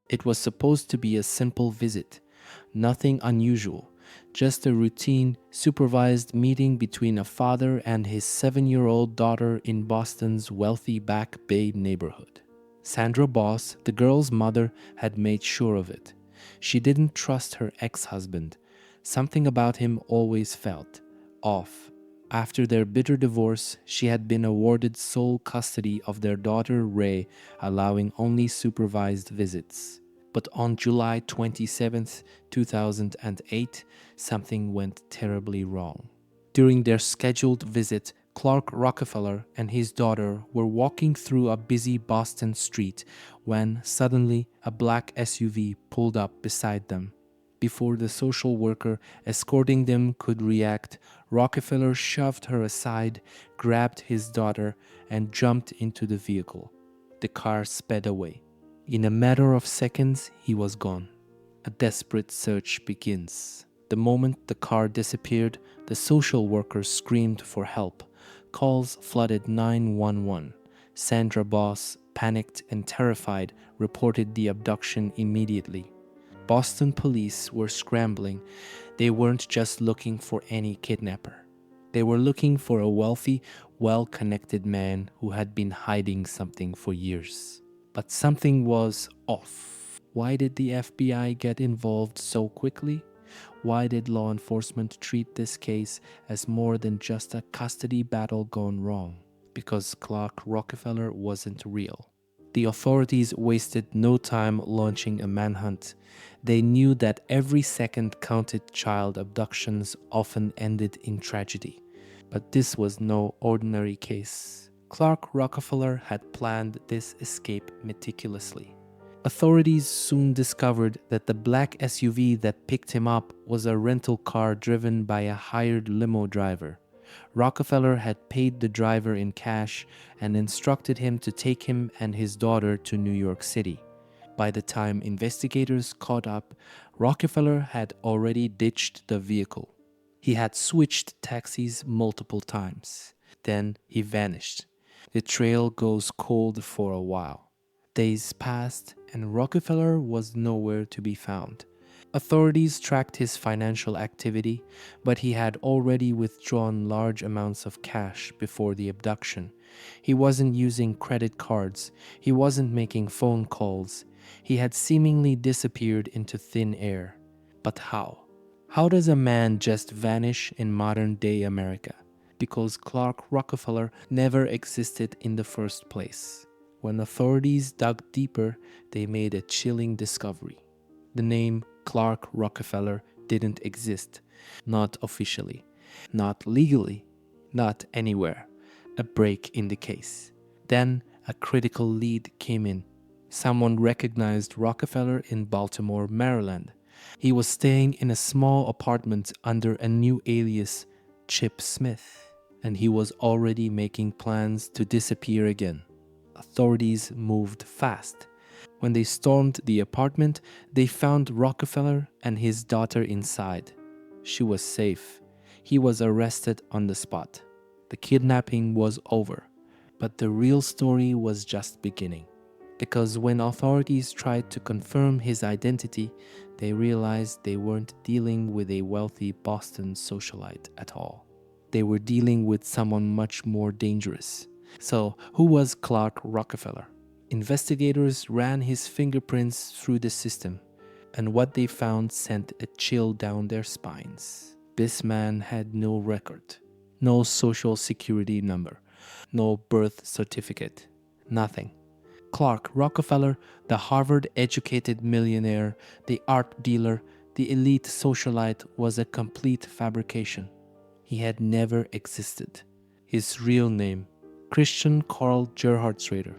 It was supposed to be a simple visit, nothing unusual, just a routine, supervised meeting between a father and his 7-year-old daughter in Boston's wealthy Back Bay neighborhood. Sandra Boss, the girl's mother, had made sure of it. She didn't trust her ex-husband. Something about him always felt off. After their bitter divorce, she had been awarded sole custody of their daughter Ray, allowing only supervised visits. But on July 27, 2008, something went terribly wrong. During their scheduled visit, Clark Rockefeller and his daughter were walking through a busy Boston street when suddenly a black SUV pulled up beside them. Before the social worker escorting them could react, Rockefeller shoved her aside, grabbed his daughter, and jumped into the vehicle. The car sped away. In a matter of seconds, he was gone. A desperate search begins. The moment the car disappeared, the social worker screamed for help. Calls flooded 911. Sandra Boss, panicked and terrified, reported the abduction immediately. Boston police were scrambling. They weren't just looking for any kidnapper. They were looking for a wealthy, well-connected man who had been hiding something for years. But something was off. Why did the FBI get involved so quickly? Why did law enforcement treat this case as more than just a custody battle gone wrong? Because Clark Rockefeller wasn't real. The authorities wasted no time launching a manhunt. They knew that every second counted. Child abductions often ended in tragedy. But this was no ordinary case. Clark Rockefeller had planned this escape meticulously. Authorities soon discovered that the black SUV that picked him up was a rental car driven by a hired limo driver. Rockefeller had paid the driver in cash and instructed him to take him and his daughter to New York City. By the time investigators caught up, Rockefeller had already ditched the vehicle. He had switched taxis multiple times. Then he vanished. The trail goes cold for a while. Days passed and Rockefeller was nowhere to be found. Authorities tracked his financial activity, but he had already withdrawn large amounts of cash before the abduction. He wasn't using credit cards. He wasn't making phone calls. He had seemingly disappeared into thin air. But how? How does a man just vanish in modern-day America? Because Clark Rockefeller never existed in the first place. When authorities dug deeper, they made a chilling discovery. The name Clark Rockefeller didn't exist. Not officially, not legally, not anywhere. A break in the case. Then a critical lead came in. Someone recognized Rockefeller in Baltimore, Maryland. He was staying in a small apartment under a new alias, Chip Smith, and he was already making plans to disappear again. Authorities moved fast. When they stormed the apartment, they found Rockefeller and his daughter inside. She was safe. He was arrested on the spot. The kidnapping was over. But the real story was just beginning. Because when authorities tried to confirm his identity, they realized they weren't dealing with a wealthy Boston socialite at all. They were dealing with someone much more dangerous. So, who was Clark Rockefeller? Investigators ran his fingerprints through the system, and what they found sent a chill down their spines. This man had no record, no social security number, no birth certificate, nothing. Clark Rockefeller, the Harvard-educated millionaire, the art dealer, the elite socialite, was a complete fabrication. He had never existed. His real name, Christian Karl Gerhartsreiter,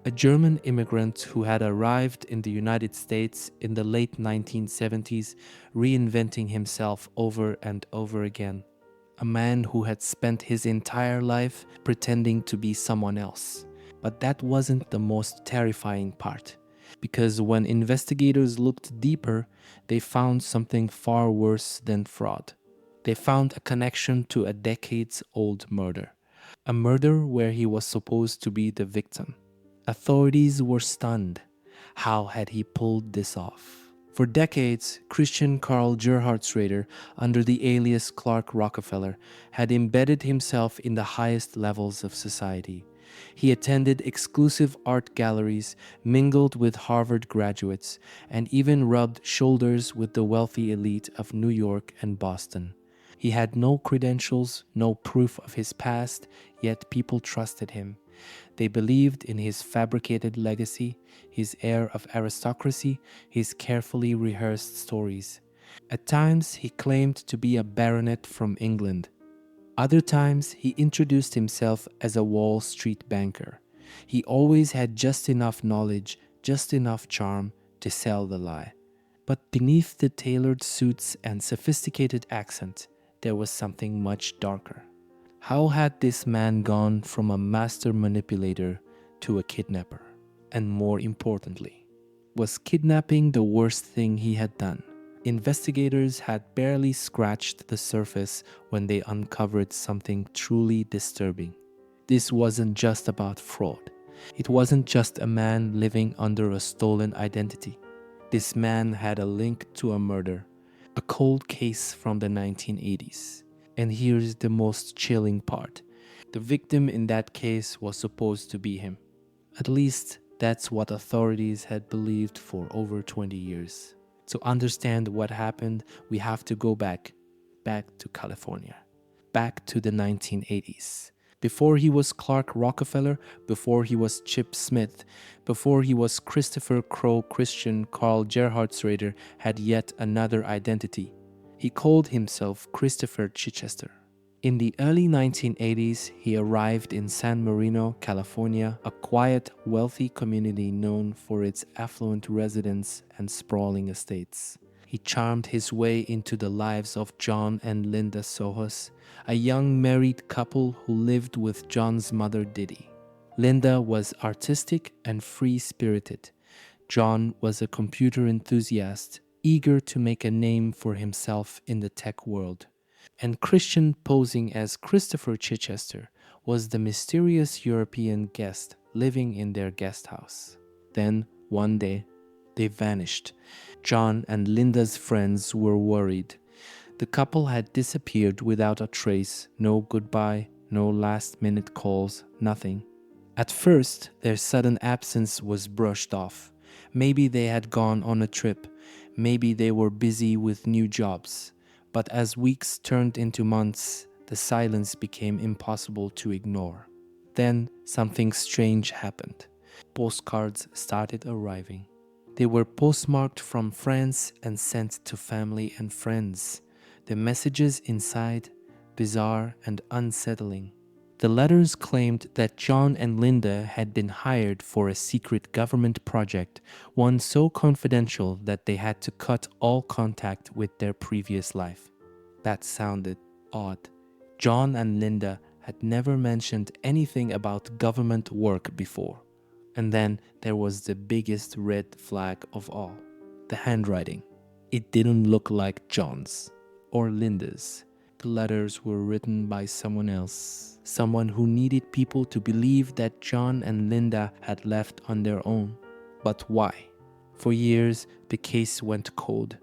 a German immigrant who had arrived in the United States in the late 1970s, reinventing himself over and over again. A man who had spent his entire life pretending to be someone else. But that wasn't the most terrifying part, because when investigators looked deeper, they found something far worse than fraud. They found a connection to a decades-old murder. A murder where he was supposed to be the victim. Authorities were stunned. How had he pulled this off? For decades, Christian Karl Gerhartsreiter, under the alias Clark Rockefeller, had embedded himself in the highest levels of society. He attended exclusive art galleries, mingled with Harvard graduates, and even rubbed shoulders with the wealthy elite of New York and Boston. He had no credentials, no proof of his past, yet people trusted him. They believed in his fabricated legacy, his air of aristocracy, his carefully rehearsed stories. At times, he claimed to be a baronet from England. Other times, he introduced himself as a Wall Street banker. He always had just enough knowledge, just enough charm to sell the lie. But beneath the tailored suits and sophisticated accent, there was something much darker. How had this man gone from a master manipulator to a kidnapper? And more importantly, was kidnapping the worst thing he had done? Investigators had barely scratched the surface when they uncovered something truly disturbing. This wasn't just about fraud. It wasn't just a man living under a stolen identity. This man had a link to a murder, a cold case from the 1980s. And here's the most chilling part. The victim in that case was supposed to be him. At least that's what authorities had believed for over 20 years. To understand what happened, we have to go back to California, back to the 1980s. Before he was Clark Rockefeller, before he was Chip Smith, before he was Christopher Crow, Christian Karl Gerhartsreiter had yet another identity. He called himself Christopher Chichester. In the early 1980s, he arrived in San Marino, California, a quiet, wealthy community known for its affluent residents and sprawling estates. He charmed his way into the lives of John and Linda Sohus, a young married couple who lived with John's mother Diddy. Linda was artistic and free-spirited. John was a computer enthusiast, eager to make a name for himself in the tech world. And Christian, posing as Christopher Chichester, was the mysterious European guest living in their guest house. Then, one day, they vanished. John and Linda's friends were worried. The couple had disappeared without a trace, no goodbye, no last-minute calls, nothing. At first, their sudden absence was brushed off. Maybe they had gone on a trip. Maybe they were busy with new jobs. But as weeks turned into months, the silence became impossible to ignore. Then something strange happened. Postcards started arriving. They were postmarked from France and sent to family and friends. The messages inside, bizarre and unsettling. The letters claimed that John and Linda had been hired for a secret government project, one so confidential that they had to cut all contact with their previous life. That sounded odd. John and Linda had never mentioned anything about government work before. And then there was the biggest red flag of all, the handwriting. It didn't look like John's or Linda's. The letters were written by someone else, someone who needed people to believe that John and Linda had left on their own. But why? For years, the case went cold.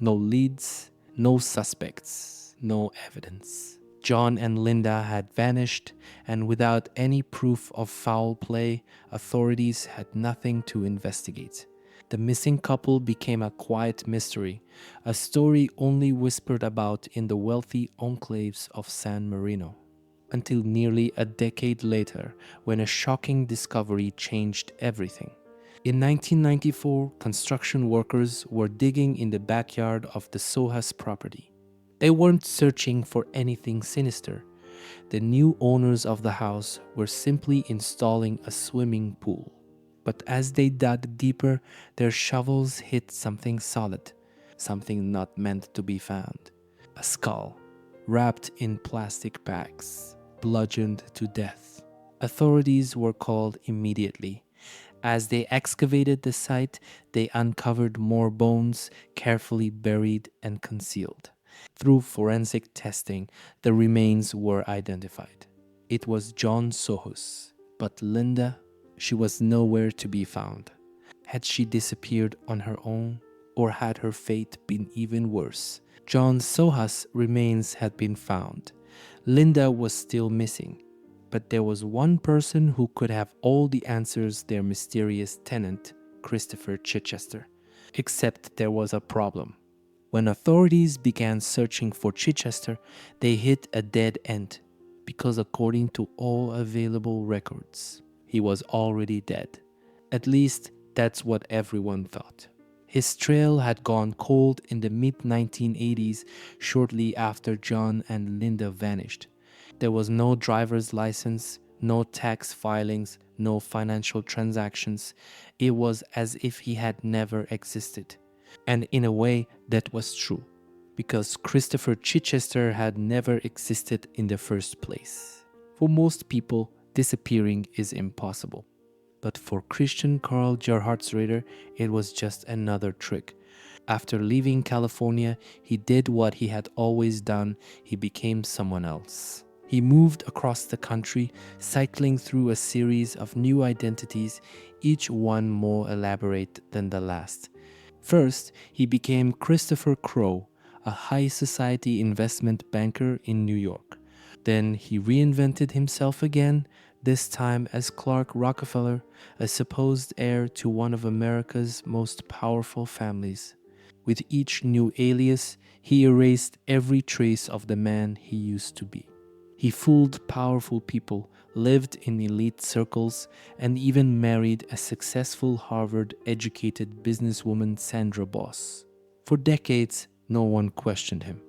No leads, no suspects, no evidence. John and Linda had vanished, and without any proof of foul play, authorities had nothing to investigate. The missing couple became a quiet mystery, a story only whispered about in the wealthy enclaves of San Marino. Until nearly a decade later, when a shocking discovery changed everything. In 1994, construction workers were digging in the backyard of the Sohus property. They weren't searching for anything sinister. The new owners of the house were simply installing a swimming pool. But as they dug deeper, their shovels hit something solid, something not meant to be found. A skull, wrapped in plastic bags, bludgeoned to death. Authorities were called immediately. As they excavated the site, they uncovered more bones, carefully buried and concealed. Through forensic testing, the remains were identified. It was John Sohus, but Linda, she was nowhere to be found. Had she disappeared on her own, or had her fate been even worse? John Sohus' remains had been found. Linda was still missing, but there was one person who could have all the answers: their mysterious tenant, Christopher Chichester. Except there was a problem. When authorities began searching for Chichester, they hit a dead end because, according to all available records, he was already dead. At least that's what everyone thought. His trail had gone cold in the mid 1980s, shortly after John and Linda vanished. There was no driver's license, no tax filings, no financial transactions. It was as if he had never existed. And in a way, that was true, because Christopher Chichester had never existed in the first place. For most people, disappearing is impossible. But for Christian Karl Gerhartsreiter, it was just another trick. After leaving California, he did what he had always done: he became someone else. He moved across the country, cycling through a series of new identities, each one more elaborate than the last. First, he became Christopher Crowe, a high society investment banker in New York. Then he reinvented himself again, this time as Clark Rockefeller, a supposed heir to one of America's most powerful families. With each new alias, he erased every trace of the man he used to be. He fooled powerful people, lived in elite circles, and even married a successful Harvard-educated businesswoman, Sandra Boss. For decades, no one questioned him.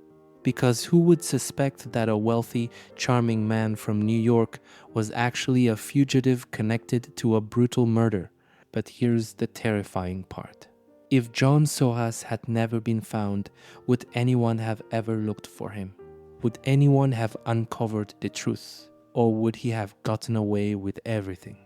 Because who would suspect that a wealthy, charming man from New York was actually a fugitive connected to a brutal murder? But here's the terrifying part. If John Sohus had never been found, would anyone have ever looked for him? Would anyone have uncovered the truth? Or would he have gotten away with everything?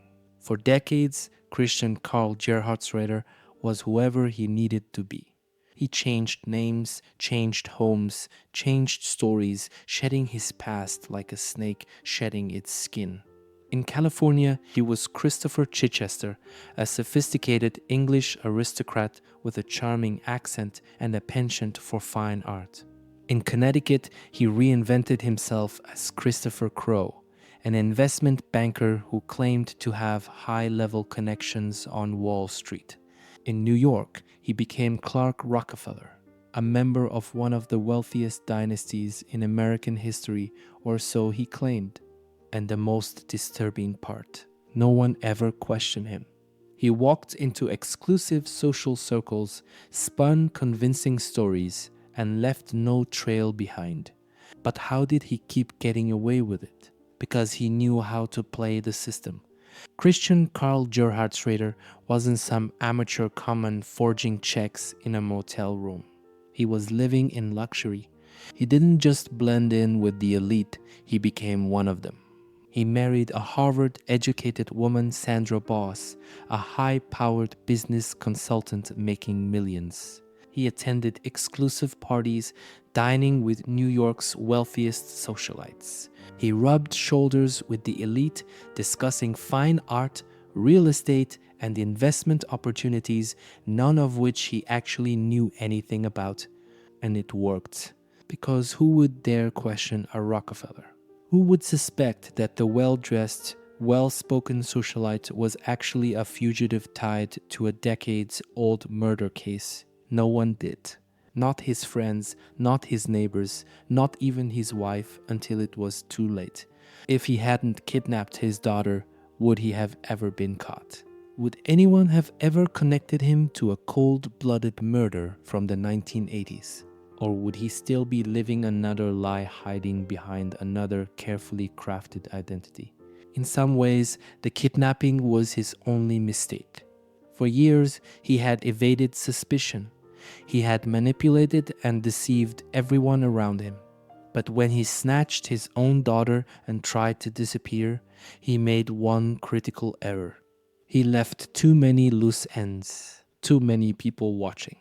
For decades, Christian Karl Gerhartsreiter was whoever he needed to be. He changed names, changed homes, changed stories, shedding his past like a snake shedding its skin. In California, he was Christopher Chichester, a sophisticated English aristocrat with a charming accent and a penchant for fine art. In Connecticut, he reinvented himself as Christopher Crowe, an investment banker who claimed to have high-level connections on Wall Street. In New York, he became Clark Rockefeller, a member of one of the wealthiest dynasties in American history, or so he claimed. And the most disturbing part, no one ever questioned him. He walked into exclusive social circles, spun convincing stories, and left no trail behind. But how did he keep getting away with it? Because he knew how to play the system. Christian Karl Gerhardsreiter wasn't some amateur conman forging checks in a motel room. He was living in luxury. He didn't just blend in with the elite, he became one of them. He married a Harvard-educated woman, Sandra Boss, a high-powered business consultant making millions. He attended exclusive parties, dining with New York's wealthiest socialites. He rubbed shoulders with the elite, discussing fine art, real estate, and investment opportunities, none of which he actually knew anything about. And it worked. Because who would dare question a Rockefeller? Who would suspect that the well-dressed, well-spoken socialite was actually a fugitive tied to a decades-old murder case? No one did. Not his friends, not his neighbors, not even his wife, until it was too late. If he hadn't kidnapped his daughter, would he have ever been caught? Would anyone have ever connected him to a cold-blooded murder from the 1980s? Or would he still be living another lie, hiding behind another carefully crafted identity? In some ways, the kidnapping was his only mistake. For years, he had evaded suspicion. He had manipulated and deceived everyone around him. But when he snatched his own daughter and tried to disappear, he made one critical error. He left too many loose ends, too many people watching,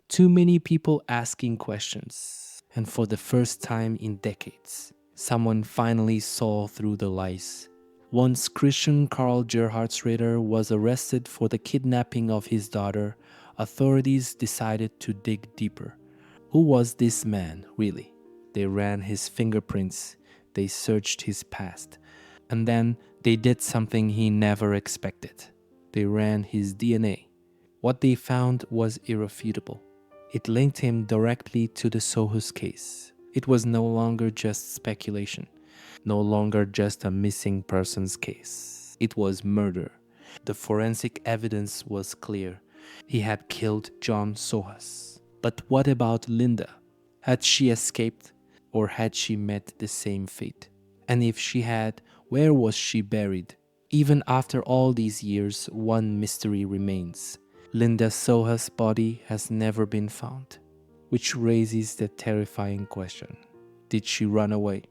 too many people asking questions. And for the first time in decades, someone finally saw through the lies. Once Christian Karl Gerhartsreiter was arrested for the kidnapping of his daughter, authorities decided to dig deeper. Who was this man, really? They ran his fingerprints, they searched his past, and then they did something he never expected. They ran his DNA. What they found was irrefutable. It linked him directly to the Sohus case. It was no longer just speculation, no longer just a missing persons case. It was murder. The forensic evidence was clear. He had killed John Sohus. But what about Linda? Had she escaped, or had she met the same fate? And if she had, where was she buried? Even after all these years, one mystery remains. Linda Sohus' body has never been found, which raises the terrifying question. Did she run away?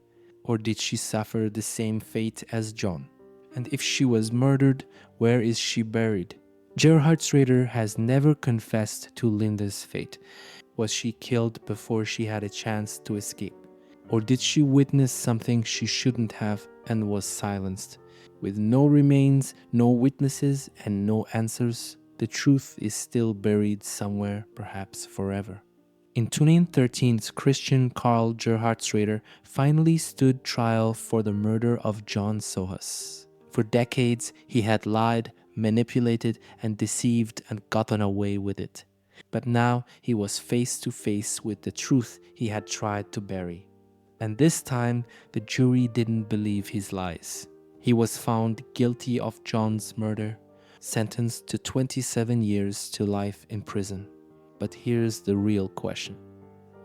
Or did she suffer the same fate as John? And if she was murdered, where is she buried? Gerhardsreiter has never confessed to Linda's fate. Was she killed before she had a chance to escape? Or did she witness something she shouldn't have and was silenced? With no remains, no witnesses, and no answers, the truth is still buried somewhere, perhaps forever. In 2013, Christian Karl Gerhartsreiter finally stood trial for the murder of John Sohus. For decades, he had lied, manipulated, and deceived and gotten away with it. But now he was face to face with the truth he had tried to bury. And this time, the jury didn't believe his lies. He was found guilty of John's murder, sentenced to 27 years to life in prison. But here's the real question.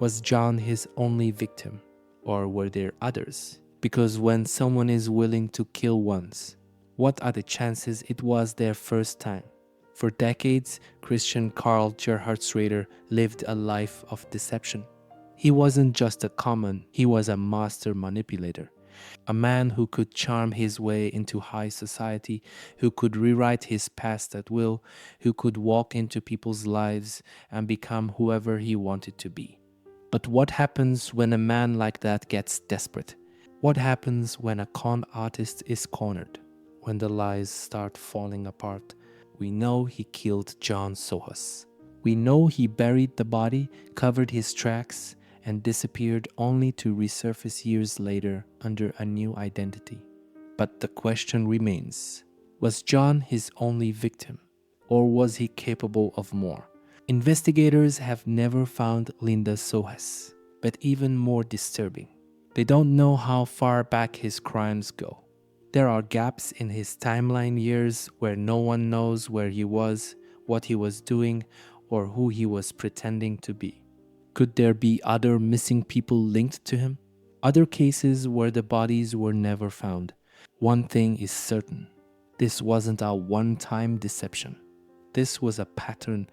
Was John his only victim, or were there others? Because when someone is willing to kill once, what are the chances it was their first time? For decades, Christian Karl Gerhartsreiter lived a life of deception. He wasn't just a common, he was a master manipulator. A man who could charm his way into high society, who could rewrite his past at will, who could walk into people's lives and become whoever he wanted to be. But what happens when a man like that gets desperate? What happens when a con artist is cornered? When the lies start falling apart? We know he killed John Sohus. We know he buried the body, covered his tracks, and disappeared only to resurface years later under a new identity. But the question remains, was John his only victim, or was he capable of more? Investigators have never found Linda Sohus, but even more disturbing, they don't know how far back his crimes go. There are gaps in his timeline years where no one knows where he was, what he was doing, or who he was pretending to be. Could there be other missing people linked to him? Other cases where the bodies were never found? One thing is certain. This wasn't a one-time deception. This was a pattern,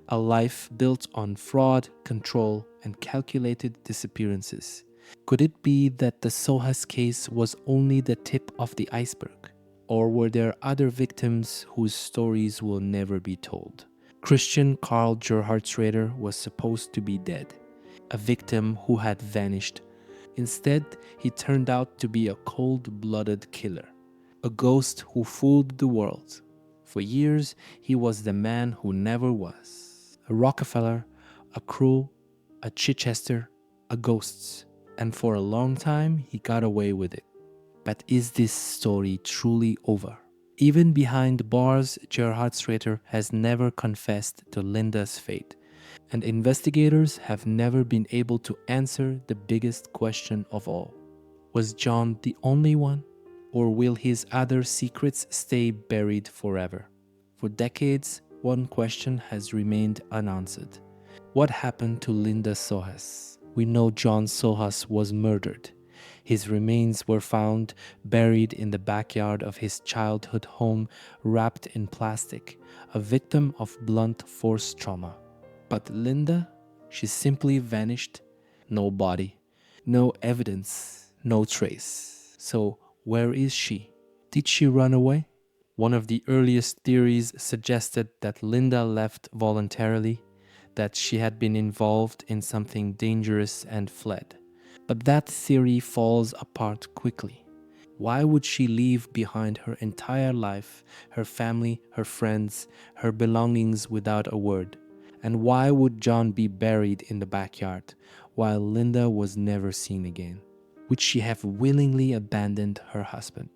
a life built on fraud, control, and calculated disappearances. Could it be that the Sohus case was only the tip of the iceberg? Or were there other victims whose stories will never be told? Christian Karl Gerhartsreiter was supposed to be dead, a victim who had vanished. Instead, he turned out to be a cold-blooded killer, a ghost who fooled the world. For years, he was the man who never was, a Rockefeller, a Crow, a Chichester, a ghost. And for a long time, he got away with it. But is this story truly over? Even behind bars, Gerhardsreiter has never confessed to Linda's fate, and investigators have never been able to answer the biggest question of all. Was John the only one, or will his other secrets stay buried forever? For decades, one question has remained unanswered. What happened to Linda Sohus? We know John Sohus was murdered. His remains were found buried in the backyard of his childhood home, wrapped in plastic, a victim of blunt force trauma. But Linda, she simply vanished. No body, no evidence, no trace. So where is she? Did she run away? One of the earliest theories suggested that Linda left voluntarily, that she had been involved in something dangerous and fled. But that theory falls apart quickly. Why would she leave behind her entire life, her family, her friends, her belongings without a word? And why would John be buried in the backyard while Linda was never seen again? Would she have willingly abandoned her husband?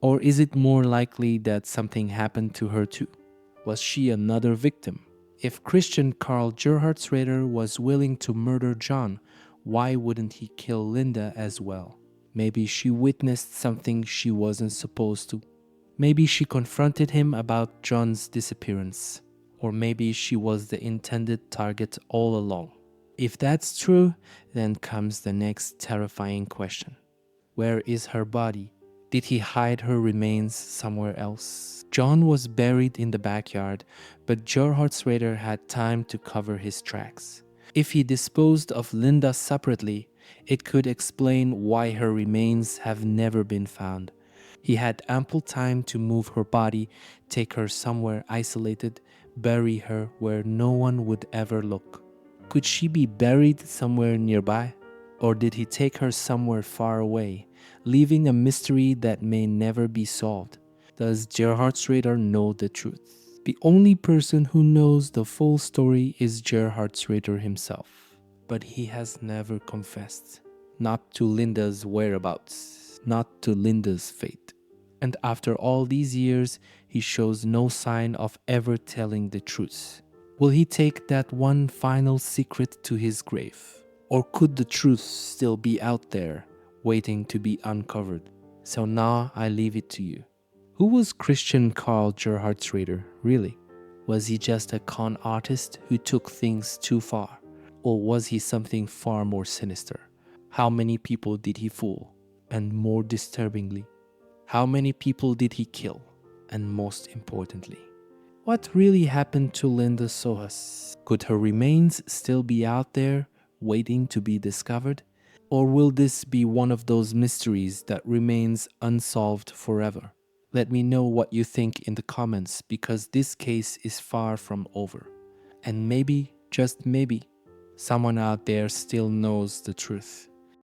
Or is it more likely that something happened to her too? Was she another victim? If Christian Karl Gerhartsreiter was willing to murder John, why wouldn't he kill Linda as well? Maybe she witnessed something she wasn't supposed to. Maybe she confronted him about John's disappearance. Or maybe she was the intended target all along. If that's true, then comes the next terrifying question. Where is her body? Did he hide her remains somewhere else? John was buried in the backyard, but Gerhardsreiter had time to cover his tracks. If he disposed of Linda separately, it could explain why her remains have never been found. He had ample time to move her body, take her somewhere isolated, bury her where no one would ever look. Could she be buried somewhere nearby? Or did he take her somewhere far away, leaving a mystery that may never be solved? Does Gerhardsreiter know the truth? The only person who knows the full story is Gerhardsreiter himself. But he has never confessed. Not to Linda's whereabouts, not to Linda's fate. And after all these years, he shows no sign of ever telling the truth. Will he take that one final secret to his grave? Or could the truth still be out there, waiting to be uncovered? So now I leave it to you. Who was Christian Karl Gerhardsreiter, really? Was he just a con artist who took things too far? Or was he something far more sinister? How many people did he fool? And more disturbingly, how many people did he kill? And most importantly, what really happened to Linda Sohus? Could her remains still be out there, waiting to be discovered? Or will this be one of those mysteries that remains unsolved forever? Let me know what you think in the comments, because this case is far from over. And maybe, just maybe, someone out there still knows the truth.